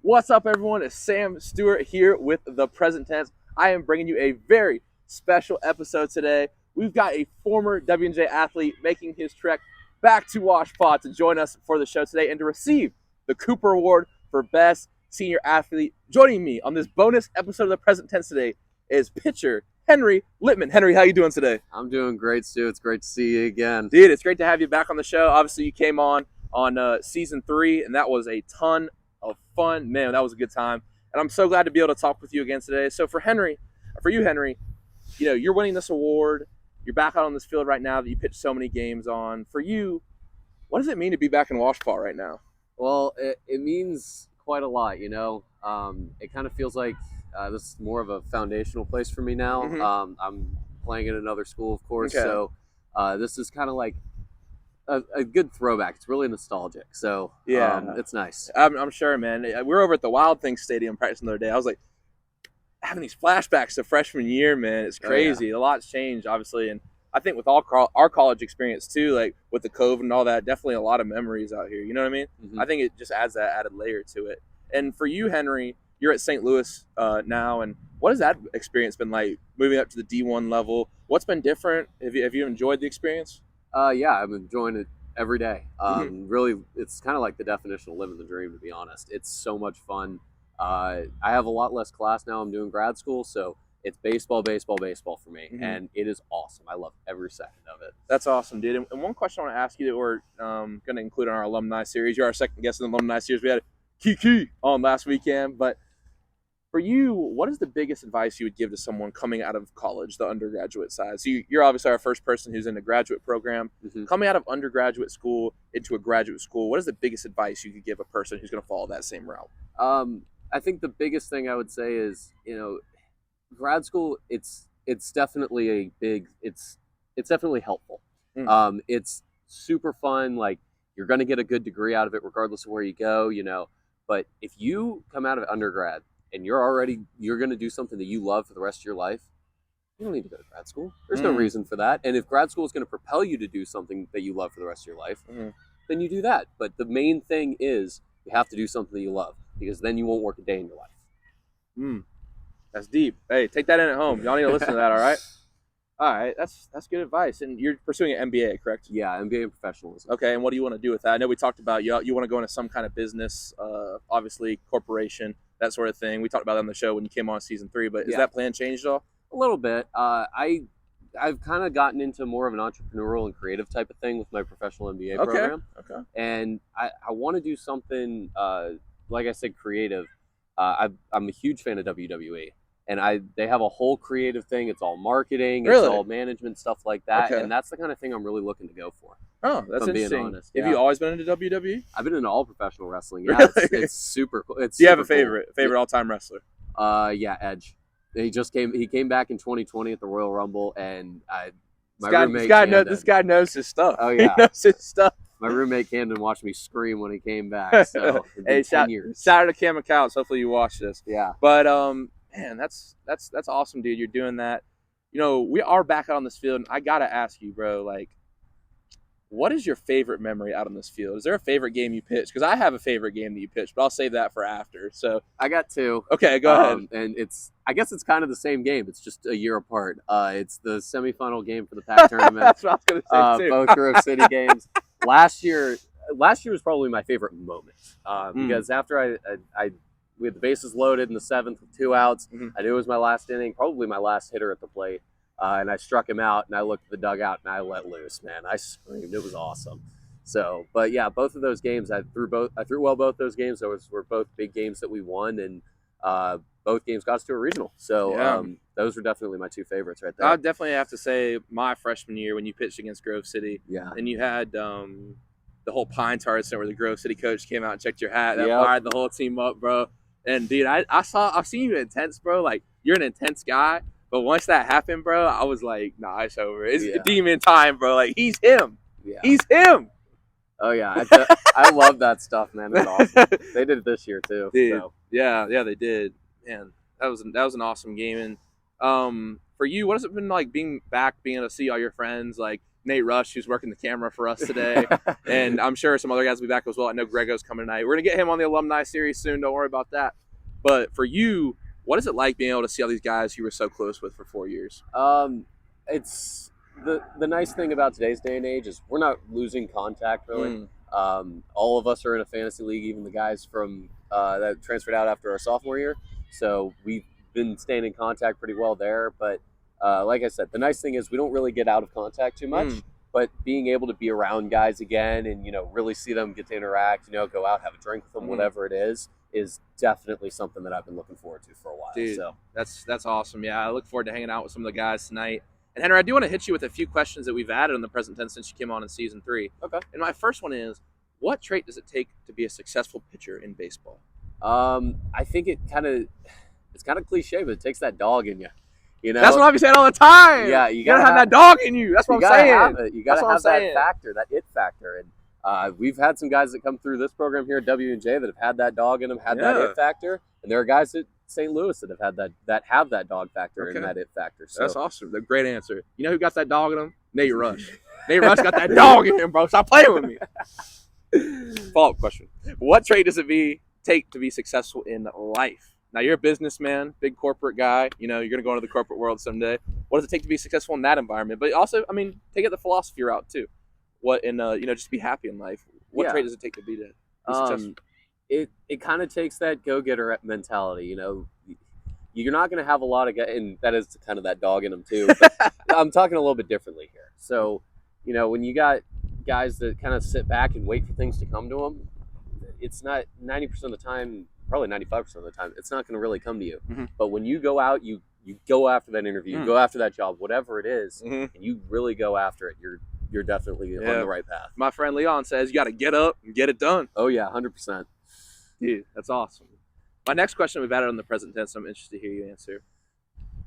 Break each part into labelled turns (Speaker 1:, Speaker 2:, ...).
Speaker 1: What's up, everyone? It's Sam Stewart here with the present tense. I am bringing you a very special episode today. We've got a former WNJ athlete making his trek back to Washpot to join us for the show today and to receive the Cooper Award for Best Senior Athlete. Joining me on this bonus episode of the present tense today is pitcher Henry Litman. Henry, how you doing today?
Speaker 2: I'm doing great, Stu. It's great to see you again.
Speaker 1: Dude, it's great to have you back on the show. Obviously, you came on season 3, and that was a ton of fun. Man, that was a good time. And I'm so glad to be able to talk with you again today. So for you, Henry, you know, you're winning this award. You're back out on this field right now that you pitched so many games on. For you, what does it mean to be back in Washpot right now?
Speaker 2: Well, it means quite a lot, you know. It kind of feels like this is more of a foundational place for me now.
Speaker 1: Mm-hmm.
Speaker 2: I'm playing in another school, of course,
Speaker 1: Okay.
Speaker 2: so this is kind of like a good throwback. It's really nostalgic, so
Speaker 1: Yeah.
Speaker 2: it's nice.
Speaker 1: I'm sure, man. We were over at the Wild Things Stadium practicing the other day. I was like, having these flashbacks to freshman year, man. It's crazy. A lot's changed, obviously, and I think with our college experience too, like with the COVID and all that, definitely a lot of memories out here. You know what I mean?
Speaker 2: Mm-hmm.
Speaker 1: I think it just adds that added layer to it. And for you, Henry, you're at St. Louis now, and what has that experience been like? Moving up to the D1 level, what's been different? Have you enjoyed the experience?
Speaker 2: Yeah, I'm enjoying it every day. Really, it's kind of like the definition of living the dream, to be honest. It's so much fun. I have a lot less class now. I'm doing grad school, so it's baseball for me, and it is awesome. I love every second of it.
Speaker 1: That's awesome, dude. And one question I want to ask you that we're going to include in our alumni series. You're our second guest in the alumni series. We had Kiki on last weekend, but for you, what is the biggest advice you would give to someone coming out of college, the undergraduate side? So you're obviously our first person who's in a graduate program. Coming out of undergraduate school into a graduate school, what is the biggest advice you could give a person who's going to follow that same route?
Speaker 2: I think the biggest thing I would say is, you know, grad school, it's definitely it's definitely helpful. It's super fun. Like, you're going to get a good degree out of it regardless of where you go, you know. But if you come out of undergrad and you're going to do something that you love for the rest of your life, you don't need to go to grad school. There's no reason for that. And if grad school is going to propel you to do something that you love for the rest of your life, then you do that. But the main thing is you have to do something that you love, because then you won't work a day in your life.
Speaker 1: That's deep. Hey, take that in at home. Y'all need to listen to that, all right? All right, that's good advice. And you're pursuing an MBA, correct?
Speaker 2: Yeah, MBA in professionalism.
Speaker 1: Okay, and what do you want to do with that? I know we talked about you want to go into some kind of business, obviously corporation, that sort of thing. We talked about that on the show when you came on season 3, but has that plan changed at all?
Speaker 2: A little bit. I've kind of gotten into more of an entrepreneurial and creative type of thing with my professional MBA program.
Speaker 1: Okay.
Speaker 2: And I want to do something, like I said, creative. I'm a huge fan of WWE. And they have a whole creative thing. It's all marketing.
Speaker 1: Really?
Speaker 2: It's all management, stuff like that.
Speaker 1: Okay.
Speaker 2: And that's the kind of thing I'm really looking to go for.
Speaker 1: Oh, that's interesting.
Speaker 2: Being honest.
Speaker 1: Have you always been into WWE?
Speaker 2: I've been into all professional wrestling. Yeah,
Speaker 1: Really?
Speaker 2: It's super cool. Do
Speaker 1: you have a favorite all-time wrestler?
Speaker 2: Yeah, Edge. He came back in 2020 at the Royal Rumble, and
Speaker 1: This guy knows his stuff.
Speaker 2: Oh, yeah.
Speaker 1: He knows his stuff.
Speaker 2: My roommate Camden watched me scream when he came back. So
Speaker 1: hey,
Speaker 2: 10 years.
Speaker 1: Shout out to Cam Accounts. Hopefully you watch this.
Speaker 2: Yeah.
Speaker 1: But man, that's awesome, dude. You're doing that. You know, we are back out on this field, and I gotta ask you, bro, like, what is your favorite memory out on this field? Is there a favorite game you pitched? Because I have a favorite game that you pitched, but I'll save that for after. So
Speaker 2: I got 2.
Speaker 1: Okay, go ahead.
Speaker 2: And I guess it's kind of the same game. It's just a year apart. It's the semifinal game for the PAC tournament.
Speaker 1: That's what I was gonna say too.
Speaker 2: Both Grove City games. Last year was probably my favorite moment because after we had the bases loaded in the 7th with 2 outs. I knew it was my last inning, probably my last hitter at the plate. And I struck him out, and I looked at the dugout, and I let loose, man. I screamed. It was awesome. So, but yeah, both of those games, I threw well both those games. Those were both big games that we won, and both games got us to a regional. So those were definitely my 2 favorites right there.
Speaker 1: I definitely have to say my freshman year when you pitched against Grove City.
Speaker 2: Yeah.
Speaker 1: And you had the whole Pine Tar Center where the Grove City coach came out and checked your hat. That fired the whole team up, bro. And dude, I've seen you intense, bro. Like, you're an intense guy. But once that happened, bro, I was like, nah, it's over. It's demon time, bro. Like, he's him. Yeah. He's him.
Speaker 2: Oh, yeah. I love that stuff, man. It's awesome. They did it this year, too.
Speaker 1: Dude,
Speaker 2: so.
Speaker 1: Yeah, they did. Man, that was an awesome game. And for you, what has it been like being back, being able to see all your friends, like, Nate Rush, who's working the camera for us today. And I'm sure some other guys will be back as well. I know Grego's coming tonight. We're going to get him on the alumni series soon. Don't worry about that. But for you, what is it like being able to see all these guys you were so close with for 4 years?
Speaker 2: It's the nice thing about today's day and age is we're not losing contact, really. All of us are in a fantasy league, even the guys from that transferred out after our sophomore year. So we've been staying in contact pretty well there. But like I said, the nice thing is we don't really get out of contact too much. But being able to be around guys again and, really see them get to interact, go out, have a drink with them, whatever it is definitely something that I've been looking forward to for a while.
Speaker 1: Dude,
Speaker 2: so
Speaker 1: that's awesome. Yeah, I look forward to hanging out with some of the guys tonight. And Henry, I do want to hit you with a few questions that we've added on the present tense since you came on in season 3.
Speaker 2: Okay.
Speaker 1: And my first one is, what trait does it take to be a successful pitcher in baseball?
Speaker 2: I think it's kind of cliche, but it takes that dog in you.
Speaker 1: That's what I've been saying all the time.
Speaker 2: Yeah,
Speaker 1: you gotta have that dog in you. That's what I'm saying.
Speaker 2: Have it. You gotta have that factor, that it factor. And we've had some guys that come through this program here at W&J that have had that dog in them, had that it factor, and there are guys at St. Louis that have had that dog factor and that it factor. So
Speaker 1: that's awesome. The great answer. You know who got that dog in him? Nate Rush. Nate Rush got that dog in him, bro. Stop playing with me. Follow-up question: what trait does it take to be successful in life? Now, you're a businessman, big corporate guy. You're going to go into the corporate world someday. What does it take to be successful in that environment? But also, take it the philosophy route too. Just be happy in life. What trait does it take to be successful?
Speaker 2: It kind of takes that go-getter mentality. You're not going to have a lot of guys, and that is kind of that dog in them too. But I'm talking a little bit differently here. So, when you got guys that kind of sit back and wait for things to come to them, it's not 90% of the time. Probably 95% of the time, it's not going to really come to you. But when you go out, you go after that interview, you go after that job, whatever it is, and you really go after it, you're definitely on the right path.
Speaker 1: My friend Leon says you got to get up and get it done.
Speaker 2: Oh, yeah, 100%.
Speaker 1: Dude, that's awesome. My next question we've added on the present tense, so I'm interested to hear you answer.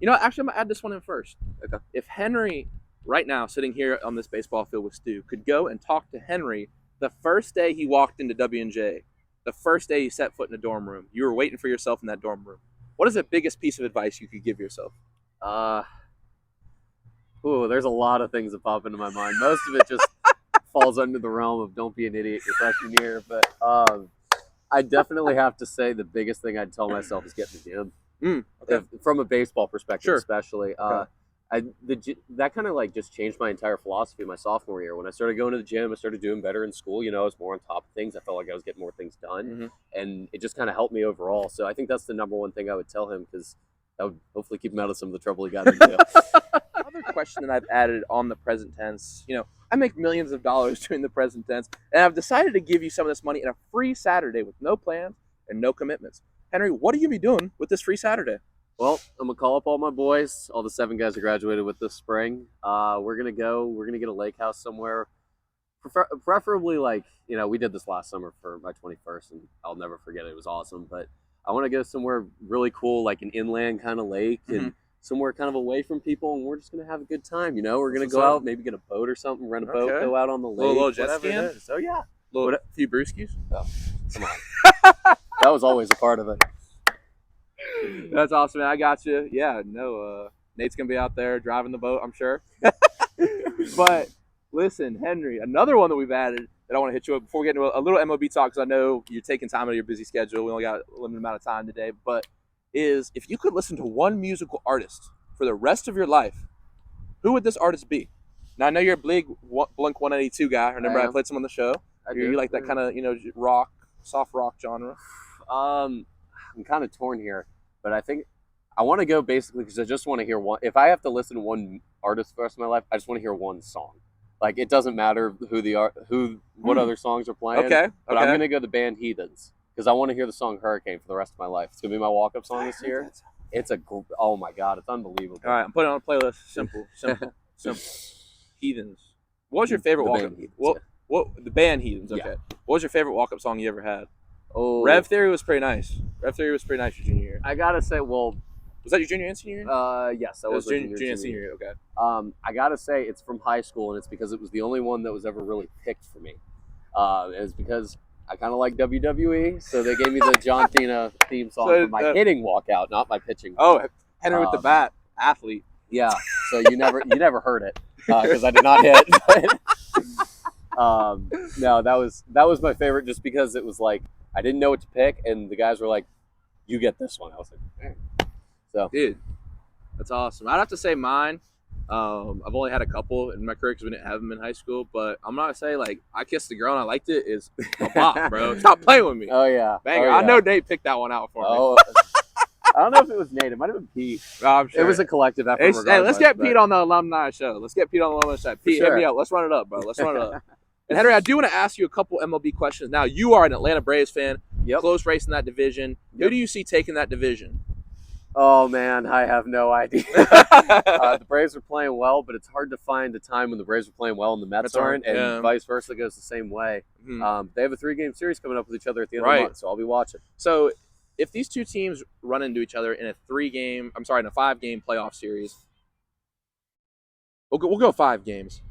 Speaker 1: Actually, I'm going to add this one in first. Okay. If Henry, right now, sitting here on this baseball field with Stu, could go and talk to Henry the first day he walked into W&J, the first day you set foot in a dorm room, you were waiting for yourself in that dorm room, what is the biggest piece of advice you could give yourself?
Speaker 2: There's a lot of things that pop into my mind. Most of it just falls under the realm of don't be an idiot your freshman year. But I definitely have to say the biggest thing I'd tell myself is get in the gym. Okay. From a baseball perspective, especially. That kind of just changed my entire philosophy my sophomore year. When I started going to the gym, I started doing better in school. I was more on top of things. I felt like I was getting more things done, and it just kind of helped me overall. So I think that's the number one thing I would tell him, because that would hopefully keep him out of some of the trouble he got into.
Speaker 1: Another question that I've added on the present tense, I make millions of dollars doing the present tense, and I've decided to give you some of this money in a free Saturday with no plans and no commitments. Henry, what are you going to be doing with this free Saturday?
Speaker 2: Well, I'm going to call up all my boys, all the 7 guys I graduated with this spring. We're going to get a lake house somewhere. Preferably we did this last summer for my 21st, and I'll never forget it. It was awesome. But I want to go somewhere really cool, like an inland kind of lake, and somewhere kind of away from people, and we're just going to have a good time. We're going to go out, maybe get a boat or something, rent a boat, go out on the lake.
Speaker 1: Little jet skiing?
Speaker 2: Oh, yeah.
Speaker 1: A few brewskis?
Speaker 2: Oh, come on. That was always a part of it.
Speaker 1: That's awesome, man. I got you. Yeah, no, Nate's going to be out there driving the boat, I'm sure. But listen, Henry, another one that we've added that I want to hit you with before we get into a little MLB talk, because I know you're taking time out of your busy schedule. We only got a limited amount of time today. But is, if you could listen to one musical artist for the rest of your life, who would this artist be? Now, I know you're a big Blink 182 guy. Remember, I played some on the show. You like that kind of, rock, soft rock genre?
Speaker 2: I'm kind of torn here. But I think I want to go basically because I just want to hear one. If I have to listen to one artist for the rest of my life, I just want to hear one song. It doesn't matter what other songs are playing. Okay. But I'm going to go the band Heathens because I want to hear the song Hurricane for the rest of my life. It's going to be my walk-up song this year. It's oh my God, it's unbelievable.
Speaker 1: All right, I'm putting it on a playlist. Simple. Heathens. What was your favorite walk-up? The band Heathens. Okay. Yeah. What was your favorite walk-up song you ever had?
Speaker 2: Oh,
Speaker 1: Rev Theory was pretty nice. Your junior year.
Speaker 2: I gotta say, was
Speaker 1: that your junior and senior year?
Speaker 2: Yes, that was
Speaker 1: junior and senior year. Okay.
Speaker 2: I gotta say it's from high school, and it's because it was the only one that was ever really picked for me. It's because I kind of like WWE, so they gave me the John Cena theme song for my hitting walkout, not my pitching.
Speaker 1: Oh, Henry with the bat, athlete.
Speaker 2: Yeah. So you never heard it. because I did not hit. But, no, that was my favorite just because it was like I didn't know what to pick, and the guys were like, "You get this one." I was like, "Dang." So,
Speaker 1: dude, that's awesome. I'd have to say mine. I've only had a couple in my career because we didn't have them in high school. But I'm not gonna say like I kissed a girl and I liked it. Is a bop, bro. Stop playing with me.
Speaker 2: Oh yeah,
Speaker 1: Banger.
Speaker 2: Oh, yeah.
Speaker 1: I know Nate picked that one out for me.
Speaker 2: I don't know if it was Nate. It might have been Pete.
Speaker 1: I'm sure.
Speaker 2: It was a collective effort.
Speaker 1: Hey, let's get Pete on the alumni show. Let's get Pete on the alumni show. Pete, hit me up. Let's run it up, bro. Let's run it up. And Henry, I do want to ask you a couple MLB questions. Now, you are an Atlanta Braves fan.
Speaker 2: Yep.
Speaker 1: Close race in that division.
Speaker 2: Yep.
Speaker 1: Who do you see taking that division?
Speaker 2: Oh man, I have no idea. The Braves are playing well, but it's hard to find a time when the Braves are playing well and the Mets aren't, and vice versa goes the same way. Mm-hmm. They have a 3-game series coming up with each other at the end of the month, so I'll be watching.
Speaker 1: So, if these two teams run into each other in a 5-game playoff series, we'll go 5 games.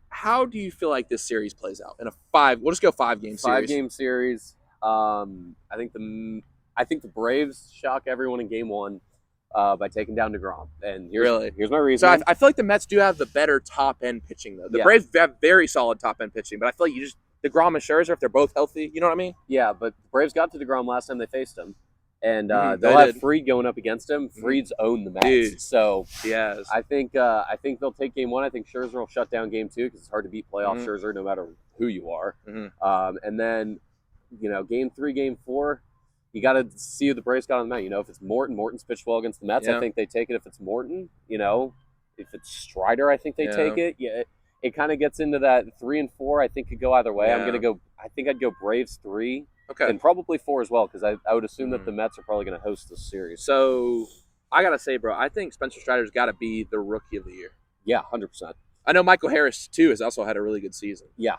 Speaker 1: How do you feel like this series plays out in a 5? We'll just go 5-game series.
Speaker 2: 5-game series. I think the Braves shock everyone in Game 1 by taking down DeGrom. And here's my reason.
Speaker 1: So I feel like the Mets do have the better top-end pitching, though. The Braves have very solid top-end pitching, but I feel like DeGrom and Scherzer, if they're both healthy, you know what I mean?
Speaker 2: Yeah, but the Braves got to DeGrom last time they faced him. And they'll have Fried going up against him. Fried's owned the Mets.
Speaker 1: Dude.
Speaker 2: So
Speaker 1: yes.
Speaker 2: I think they'll take Game 1. I think Scherzer will shut down Game 2 because it's hard to beat playoff Scherzer no matter who you are. And then, Game 3, Game 4, you got to see who the Braves got on the mound. If it's Morton's pitched well against the Mets. I think they take it. If it's Morton, if it's Strider, I think they take it. Yeah, it kind of gets into that 3 and 4. I think could go either way. I think I'd go Braves 3.
Speaker 1: Okay.
Speaker 2: And probably 4 as well, because I would assume that the Mets are probably going to host this series.
Speaker 1: So, I got to say, bro, I think Spencer Strider's got to be the Rookie of the Year.
Speaker 2: Yeah, 100%.
Speaker 1: I know Michael Harris, too, has also had a really good season.
Speaker 2: Yeah.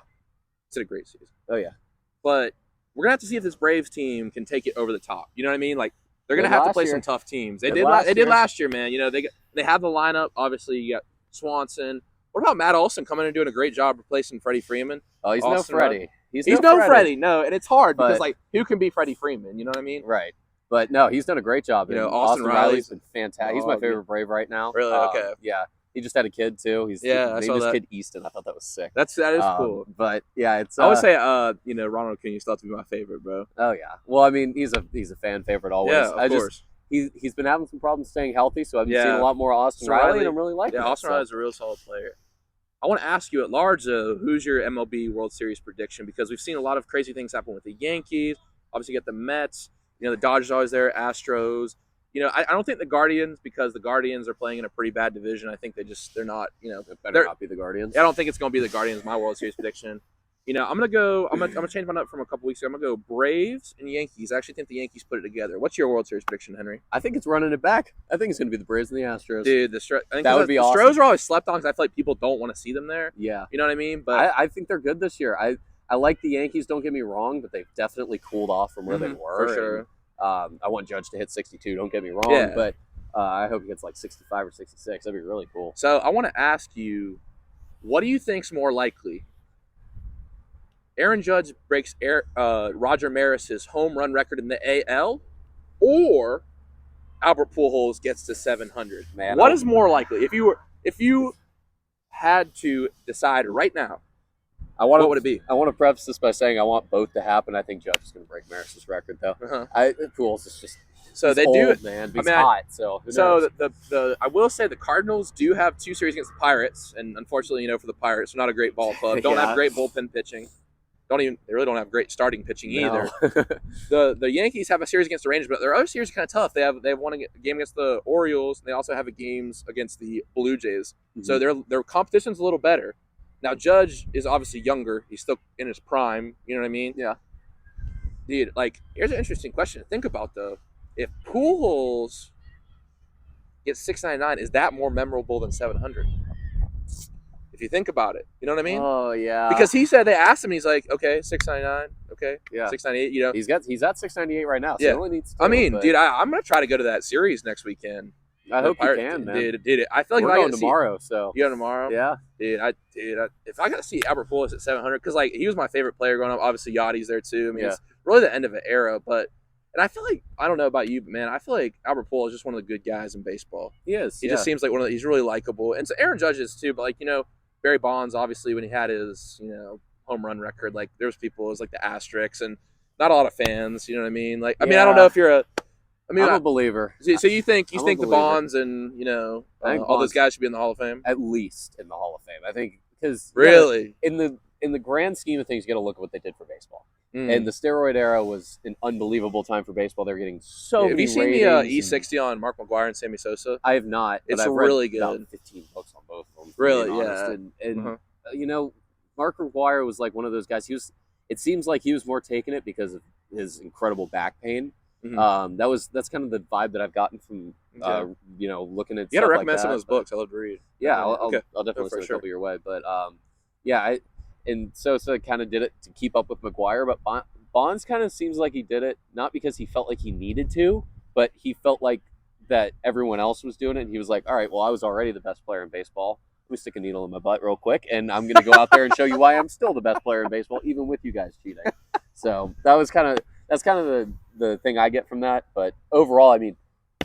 Speaker 1: It's a great season.
Speaker 2: Oh, yeah.
Speaker 1: But we're going to have to see if this Braves team can take it over the top. You know what I mean? Like, they're going to have to play some tough teams. They did last year, man. They have the lineup. Obviously, you got Swanson. What about Matt Olson coming in and doing a great job replacing Freddie Freeman?
Speaker 2: Oh, he's no Freddie.
Speaker 1: He's no Freddie, no, and it's hard because who can be Freddie Freeman? You know what I mean?
Speaker 2: Right. But no, he's done a great job.
Speaker 1: Austin
Speaker 2: Riley's been fantastic. He's my favorite Brave right now.
Speaker 1: Really? Okay.
Speaker 2: Yeah. He just had a kid too. He's named his kid Easton. I thought that was sick.
Speaker 1: That is cool.
Speaker 2: But yeah, it's.
Speaker 1: I would say, Ronald Acuna still have to be my favorite, bro.
Speaker 2: Oh yeah. Well, I mean, he's a fan favorite always.
Speaker 1: Yeah, of course.
Speaker 2: He's been having some problems staying healthy, so I've been seeing a lot more Austin Riley, and I'm really liking it.
Speaker 1: Yeah, Austin Riley's a real solid player. I want to ask you at large, who's your MLB World Series prediction? Because we've seen a lot of crazy things happen with the Yankees. Obviously, you get the Mets. The Dodgers are always there, Astros. I don't think the Guardians, because the Guardians are playing in a pretty bad division. I think they're not,
Speaker 2: It better not be the Guardians.
Speaker 1: I don't think it's going to be the Guardians, my World Series prediction. I'm going to change my note from a couple weeks ago. I'm going to go Braves and Yankees. I actually think the Yankees put it together. What's your World Series prediction, Henry?
Speaker 2: I think it's running it back. I think it's going to be the Braves and the Astros.
Speaker 1: Dude,
Speaker 2: that would be awesome.
Speaker 1: The Astros are always slept on because I feel like people don't want to see them there.
Speaker 2: Yeah.
Speaker 1: You know what I mean? But
Speaker 2: I think they're good this year. I like the Yankees, don't get me wrong, but they've definitely cooled off from where they were.
Speaker 1: For sure.
Speaker 2: And, I want Judge to hit 62, don't get me wrong, but I hope he gets like 65 or 66. That'd be really cool.
Speaker 1: So I want to ask you, what do you think's more likely? Aaron Judge breaks Roger Maris's home run record in the AL, or Albert Pujols gets to 700.
Speaker 2: Man,
Speaker 1: what is more likely? If you had to decide right now, what would it be?
Speaker 2: I want to preface this by saying I want both to happen. I think Judge is going to break Maris's record, though. Pujols is just
Speaker 1: they
Speaker 2: old,
Speaker 1: do it,
Speaker 2: man. He's hot, so who knows?
Speaker 1: the I will say the Cardinals do have 2 series against the Pirates, and unfortunately, for the Pirates, they're not a great ball club. Don't have great bullpen pitching. They really don't have great starting pitching either. The Yankees have a series against the Rangers, but their other series are kind of tough. They have won a game against the Orioles, and they also have games against the Blue Jays. So their competition's a little better. Now Judge is obviously younger; he's still in his prime. You know what I mean?
Speaker 2: Yeah.
Speaker 1: Dude, here's an interesting question to think about though. If Pujols gets 699, is that more memorable than 700? If you think about it, you know what I mean?
Speaker 2: Oh yeah.
Speaker 1: Because he said they asked him, he's like, okay, 699, okay, yeah, 698.
Speaker 2: He's at 698 right now. So he only needs 2,
Speaker 1: dude, I'm gonna try to go to that series next weekend.
Speaker 2: I hope you can, man.
Speaker 1: Dude, I feel like
Speaker 2: we're going tomorrow. So
Speaker 1: you go tomorrow?
Speaker 2: Yeah.
Speaker 1: Dude, if I got to see Albert Pujols at 700, because he was my favorite player growing up. Obviously, Yachty's there too. I mean, it's really the end of an era. But And I feel like, I don't know about you, but man, I feel like Albert Pujols is just one of the good guys in baseball.
Speaker 2: He is.
Speaker 1: He just seems like he's really likable. And so Aaron Judge is too, but like, Barry Bonds, obviously, when he had his, home run record, like there's people, it was like the asterisks and not a lot of fans, you know what I mean? Like, I mean, I don't know if you're
Speaker 2: I'm a believer.
Speaker 1: So you think the
Speaker 2: believer.
Speaker 1: Bonds and, all those guys should be in the Hall of Fame?
Speaker 2: At least in the Hall of Fame. I think, because
Speaker 1: really,
Speaker 2: in the grand scheme of things, you got to look at what they did for baseball. And the steroid era was an unbelievable time for baseball. They're getting so many.
Speaker 1: Have you seen the E60 on Mark McGwire and Sammy Sosa?
Speaker 2: I have not.
Speaker 1: It's
Speaker 2: I've
Speaker 1: really
Speaker 2: read
Speaker 1: good.
Speaker 2: About 15 books on both of them.
Speaker 1: Really,
Speaker 2: yeah. And Mark McGwire was like one of those guys. It seems like he was more taking it because of his incredible back pain.
Speaker 1: Mm-hmm.
Speaker 2: That's kind of the vibe that I've gotten from looking at.
Speaker 1: You got to recommend some of those books. I love to read.
Speaker 2: Yeah, I'll definitely send a couple your way. But and Sosa kind of did it to keep up with McGwire, but Bonds kind of seems like he did it not because he felt like he needed to, but he felt like that everyone else was doing it, and he was like, all right, well, I was already the best player in baseball. Let me stick a needle in my butt real quick, and I'm going to go out there and show you why I'm still the best player in baseball, even with you guys cheating. So that's kind of the thing I get from that. But overall, I mean,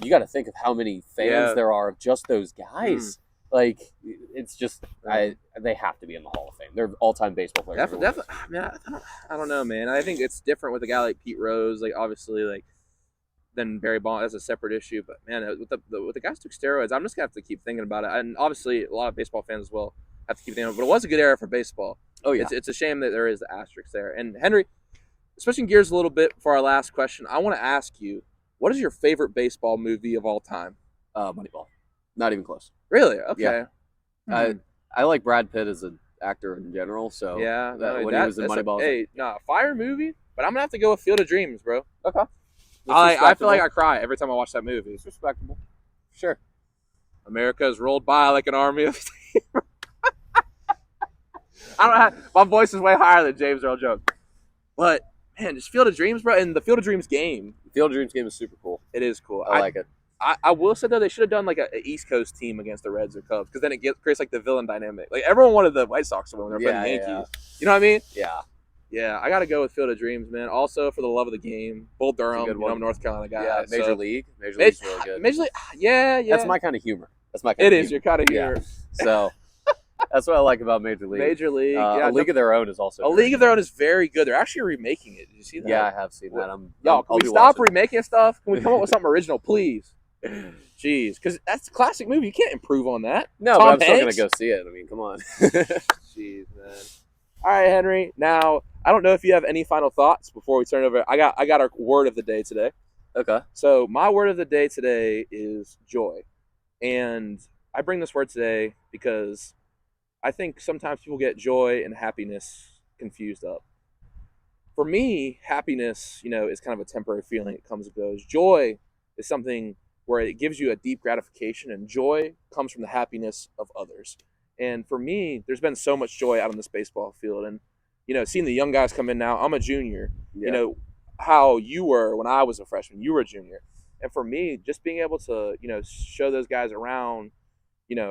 Speaker 2: you got to think of how many fans there are of just those guys. Like, it's just they have to be in the Hall of Fame. They're all-time baseball players.
Speaker 1: Definitely. I don't know, man. I think it's different with a guy like Pete Rose. Like, obviously, like, than Barry Bonds. That's a separate issue. But man, with the guys who took steroids, I'm just gonna have to keep thinking about it. And obviously, a lot of baseball fans as well have to keep thinking about it. But it was a good era for baseball.
Speaker 2: Oh yeah.
Speaker 1: It's a shame that there is the asterisk there. And Henry, switching gears a little bit for our last question, I want to ask you, what is your favorite baseball movie of all time?
Speaker 2: Moneyball. Not even close.
Speaker 1: Really? Okay.
Speaker 2: Yeah. I like Brad Pitt as an actor in general. So
Speaker 1: yeah,
Speaker 2: when he was in Moneyball,
Speaker 1: fire movie. But I'm gonna have to go with Field of Dreams, bro.
Speaker 2: Okay.
Speaker 1: I feel like I cry every time I watch that movie.
Speaker 2: It's respectable. Sure.
Speaker 1: America has rolled by like an army of. I don't have my voice is way higher than James Earl Jones, but man, just Field of Dreams, bro, and the Field of Dreams game.
Speaker 2: The Field of Dreams game is super cool.
Speaker 1: It is cool.
Speaker 2: I like it.
Speaker 1: I will say though, they should have done like an East Coast team against the Reds or Cubs, because then it creates like the villain dynamic. Like everyone wanted the White Sox to win when they're playing the Yankees.
Speaker 2: Yeah.
Speaker 1: You know what I mean?
Speaker 2: Yeah.
Speaker 1: Yeah, I got to go with Field of Dreams, man. Also, for the love of the game, Bull Durham, I'm a North Carolina guy.
Speaker 2: Yeah, Major League. Major League's really good.
Speaker 1: Major League, yeah.
Speaker 2: That's my kind of humor. It is
Speaker 1: your kind of humor.
Speaker 2: Yeah. So that's what I like about Major League.
Speaker 1: Major League.
Speaker 2: A League of Their Own is also
Speaker 1: A League of Their Own is very good. They're actually remaking it. Did you see that?
Speaker 2: Yeah, I have seen that.
Speaker 1: Can we stop remaking stuff? Can we come up with something original, please? Jeez, because that's a classic movie. You can't improve on that.
Speaker 2: No, but I'm still going to go see it. I mean, come on.
Speaker 1: Jeez, man. All right, Henry. Now, I don't know if you have any final thoughts before we turn it over. I got our word of the day today.
Speaker 2: Okay.
Speaker 1: So my word of the day today is joy. And I bring this word today because I think sometimes people get joy and happiness confused up. For me, happiness, is kind of a temporary feeling. It comes and goes. Joy is something where it gives you a deep gratification, and joy comes from the happiness of others. And for me, there's been so much joy out on this baseball field. And, seeing the young guys come in now, I'm a junior.
Speaker 2: Yeah.
Speaker 1: How you were when I was a freshman, you were a junior. And for me, just being able to, show those guys around,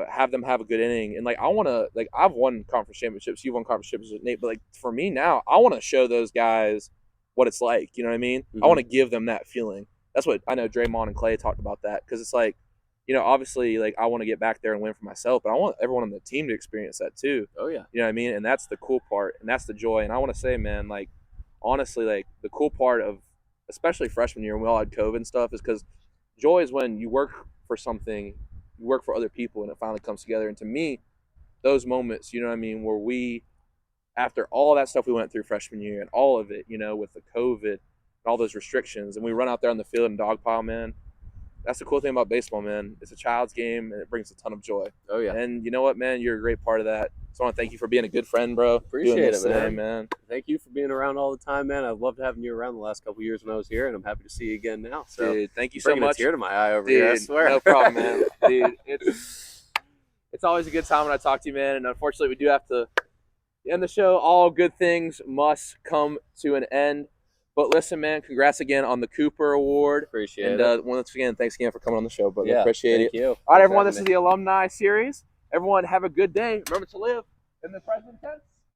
Speaker 1: have them have a good inning. And, I want to, I've won conference championships. You've won conference championships with Nate. But, for me now, I want to show those guys what it's like. You know what I mean? Mm-hmm. I want to give them that feeling. That's what I know Draymond and Clay talked about that, because it's obviously, I want to get back there and win for myself, but I want everyone on the team to experience that too.
Speaker 2: Oh, yeah.
Speaker 1: You know what I mean? And that's the cool part, and that's the joy. And I want to say, man, honestly, the cool part of, especially freshman year when we all had COVID and stuff, is because joy is when you work for something, you work for other people, and it finally comes together. And to me, those moments, where we, after all that stuff we went through freshman year and all of it, with the COVID, all those restrictions, and we run out there on the field and dogpile, man. That's the cool thing about baseball, man. It's a child's game, and it brings a ton of joy.
Speaker 2: Oh, yeah.
Speaker 1: And you know what, man? You're a great part of that. So I want to thank you for being a good friend, bro.
Speaker 2: Appreciate it, man. Thank you for being around all the time, man. I've loved having you around the last couple of years when I was here, and I'm happy to see you again now. So,
Speaker 1: dude, thank you so much.
Speaker 2: A tear to my eye over here, I swear.
Speaker 1: No problem, man. Dude, it's always a good time when I talk to you, man. And unfortunately, we do have to end the show. All good things must come to an end. But listen, man, congrats again on the Cooper Award.
Speaker 2: Appreciate it.
Speaker 1: And once again, thanks again for coming on the show, brother.
Speaker 2: Yeah,
Speaker 1: appreciate it.
Speaker 2: Thank you.
Speaker 1: All right, everyone, this is the Alumni Series. Everyone, have a good day. Remember to live in the present tense.